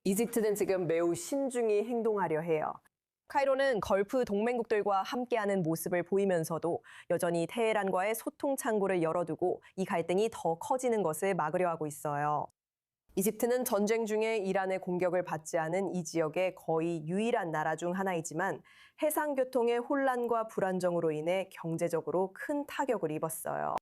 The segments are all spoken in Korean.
이집트는 지금 매우 신중히 행동하려 해요. 카이로는 걸프 동맹국들과 함께하는 모습을 보이면서도 여전히 테헤란과의 소통 창구를 열어두고 이 갈등이 더 커지는 것을 막으려 하고 있어요. 이집트는 전쟁 중에 이란의 공격을 받지 않은 이 지역의 거의 유일한 나라 중 하나이지만 해상 교통의 혼란과 불안정으로 인해 경제적으로 큰 타격을 입었어요.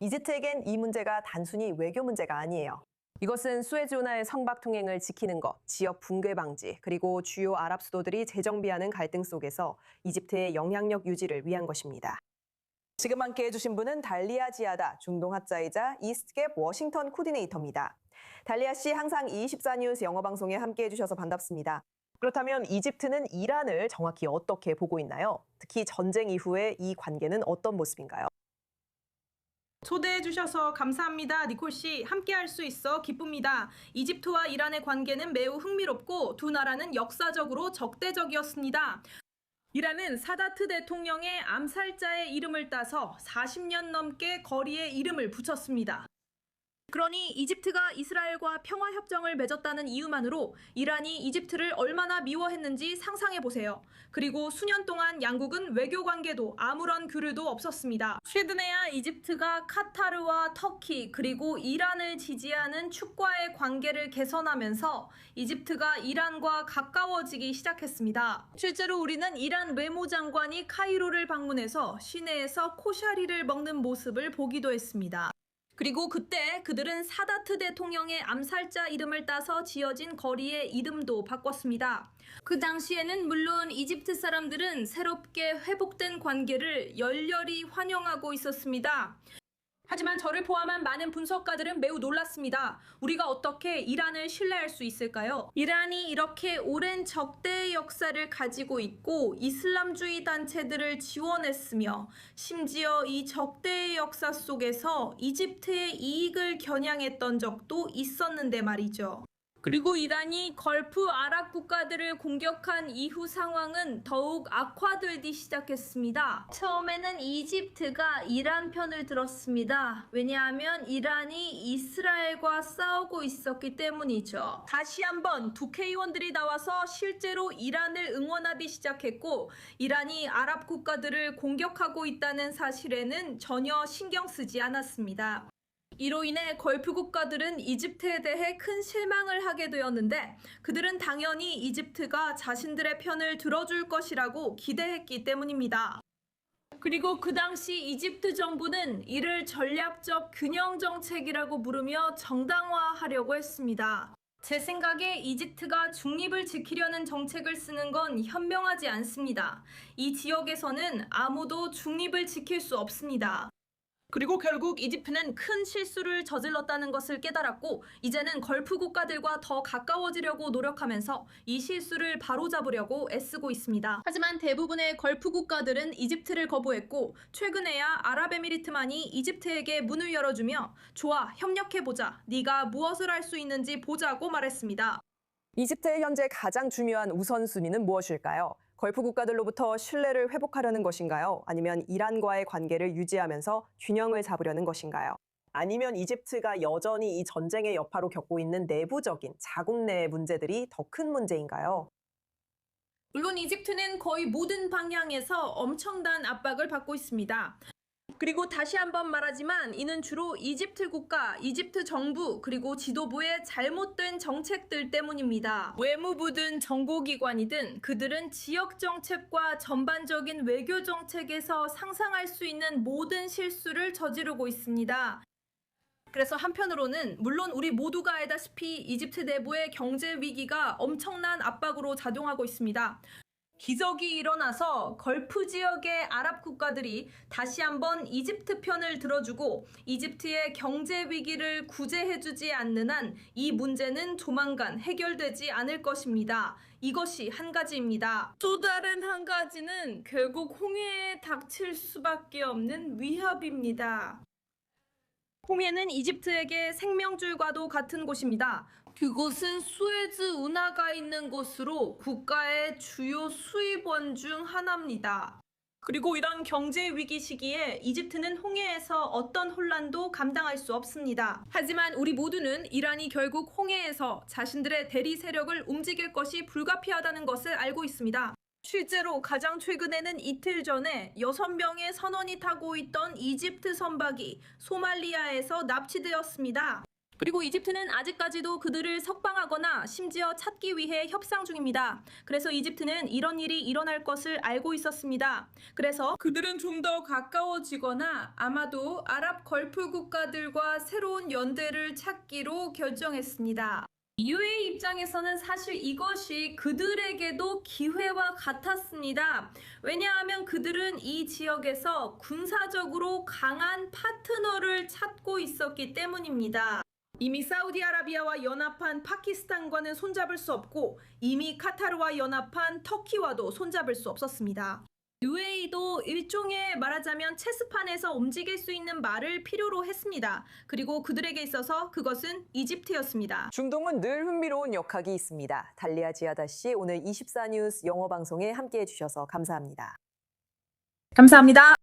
이집트에겐 이 문제가 단순히 외교 문제가 아니에요. 이것은 수에즈 운하의 성박 통행을 지키는 것, 지역 붕괴 방지, 그리고 주요 아랍 수도들이 재정비하는 갈등 속에서 이집트의 영향력 유지를 위한 것입니다. 지금 함께 해주신 분은 달리아 지아다 중동학자이자 이스트갭 워싱턴 코디네이터입니다. 달리아 씨, 항상 24뉴스 영어 방송에 함께 해주셔서 반갑습니다. 그렇다면 이집트는 이란을 정확히 어떻게 보고 있나요? 특히 전쟁 이후에 이 관계는 어떤 모습인가요? 초대해 주셔서 감사합니다. 니콜 씨, 함께 할 수 있어 기쁩니다. 이집트와 이란의 관계는 매우 흥미롭고 두 나라는 역사적으로 적대적이었습니다. 이란은 사다트 대통령의 암살자의 이름을 따서 40년 넘게 거리에 이름을 붙였습니다. 그러니 이집트가 이스라엘과 평화협정을 맺었다는 이유만으로 이란이 이집트를 얼마나 미워했는지 상상해보세요. 그리고 수년 동안 양국은 외교 관계도 아무런 교류도 없었습니다. 최근에야 이집트가 카타르와 터키 그리고 이란을 지지하는 축과의 관계를 개선하면서 이집트가 이란과 가까워지기 시작했습니다. 실제로 우리는 이란 외무장관이 카이로를 방문해서 시내에서 코샤리를 먹는 모습을 보기도 했습니다. 그리고 그때 그들은 사다트 대통령의 암살자 이름을 따서 지어진 거리의 이름도 바꿨습니다. 그 당시에는 물론 이집트 사람들은 새롭게 회복된 관계를 열렬히 환영하고 있었습니다. 하지만 저를 포함한 많은 분석가들은 매우 놀랐습니다. 우리가 어떻게 이란을 신뢰할 수 있을까요? 이란이 이렇게 오랜 적대의 역사를 가지고 있고 이슬람주의 단체들을 지원했으며 심지어 이 적대의 역사 속에서 이집트의 이익을 겨냥했던 적도 있었는데 말이죠. 그리고 이란이 걸프 아랍 국가들을 공격한 이후 상황은 더욱 악화되기 시작했습니다. 처음에는 이집트가 이란 편을 들었습니다. 왜냐하면 이란이 이스라엘과 싸우고 있었기 때문이죠. 다시 한번 국회의원들이 나와서 실제로 이란을 응원하기 시작했고 이란이 아랍 국가들을 공격하고 있다는 사실에는 전혀 신경 쓰지 않았습니다. 이로 인해 걸프 국가들은 이집트에 대해 큰 실망을 하게 되었는데 그들은 당연히 이집트가 자신들의 편을 들어줄 것이라고 기대했기 때문입니다. 그리고 그 당시 이집트 정부는 이를 전략적 균형 정책이라고 부르며 정당화하려고 했습니다. 제 생각에 이집트가 중립을 지키려는 정책을 쓰는 건 현명하지 않습니다. 이 지역에서는 아무도 중립을 지킬 수 없습니다. 그리고 결국 이집트는 큰 실수를 저질렀다는 것을 깨달았고 이제는 걸프 국가들과 더 가까워지려고 노력하면서 이 실수를 바로잡으려고 애쓰고 있습니다. 하지만 대부분의 걸프 국가들은 이집트를 거부했고 최근에야 아랍에미리트만이 이집트에게 문을 열어주며 좋아, 협력해보자. 네가 무엇을 할 수 있는지 보자고 말했습니다. 이집트의 현재 가장 중요한 우선순위는 무엇일까요? 걸프 국가들로부터 신뢰를 회복하려는 것인가요? 아니면 이란과의 관계를 유지하면서 균형을 잡으려는 것인가요? 아니면 이집트가 여전히 이 전쟁의 여파로 겪고 있는 내부적인 자국 내 문제들이 더 큰 문제인가요? 물론 이집트는 거의 모든 방향에서 엄청난 압박을 받고 있습니다. 그리고 다시 한번 말하지만 이는 주로 이집트 국가, 이집트 정부, 그리고 지도부의 잘못된 정책들 때문입니다. 외무부든 정보기관이든 그들은 지역 정책과 전반적인 외교 정책에서 상상할 수 있는 모든 실수를 저지르고 있습니다. 그래서 한편으로는 물론 우리 모두가 알다시피 이집트 내부의 경제 위기가 엄청난 압박으로 작용하고 있습니다. 기적이 일어나서 걸프 지역의 아랍 국가들이 다시 한번 이집트 편을 들어주고 이집트의 경제 위기를 구제해주지 않는 한 이 문제는 조만간 해결되지 않을 것입니다. 이것이 한 가지입니다. 또 다른 한 가지는 결국 홍해에 닥칠 수밖에 없는 위협입니다. 홍해는 이집트에게 생명줄과도 같은 곳입니다. 그곳은 수에즈 운하가 있는 곳으로 국가의 주요 수입원 중 하나입니다. 그리고 이런 경제 위기 시기에 이집트는 홍해에서 어떤 혼란도 감당할 수 없습니다. 하지만 우리 모두는 이란이 결국 홍해에서 자신들의 대리 세력을 움직일 것이 불가피하다는 것을 알고 있습니다. 실제로 가장 최근에는 이틀 전에 6명의 선원이 타고 있던 이집트 선박이 소말리아에서 납치되었습니다. 그리고 이집트는 아직까지도 그들을 석방하거나 심지어 찾기 위해 협상 중입니다. 그래서 이집트는 이런 일이 일어날 것을 알고 있었습니다. 그래서 그들은 좀 더 가까워지거나 아마도 아랍 걸프 국가들과 새로운 연대를 찾기로 결정했습니다. UAE 입장에서는 사실 이것이 그들에게도 기회와 같았습니다. 왜냐하면 그들은 이 지역에서 군사적으로 강한 파트너를 찾고 있었기 때문입니다. 이미 사우디아라비아와 연합한 파키스탄과는 손잡을 수 없고 이미 카타르와 연합한 터키와도 손잡을 수 없었습니다. UAE도 일종의 말하자면 체스판에서 움직일 수 있는 말을 필요로 했습니다. 그리고 그들에게 있어서 그것은 이집트였습니다. 중동은 늘 흥미로운 역학이 있습니다. 달리아 지하다 씨, 오늘 24뉴스 영어 방송에 함께해 주셔서 감사합니다. 감사합니다.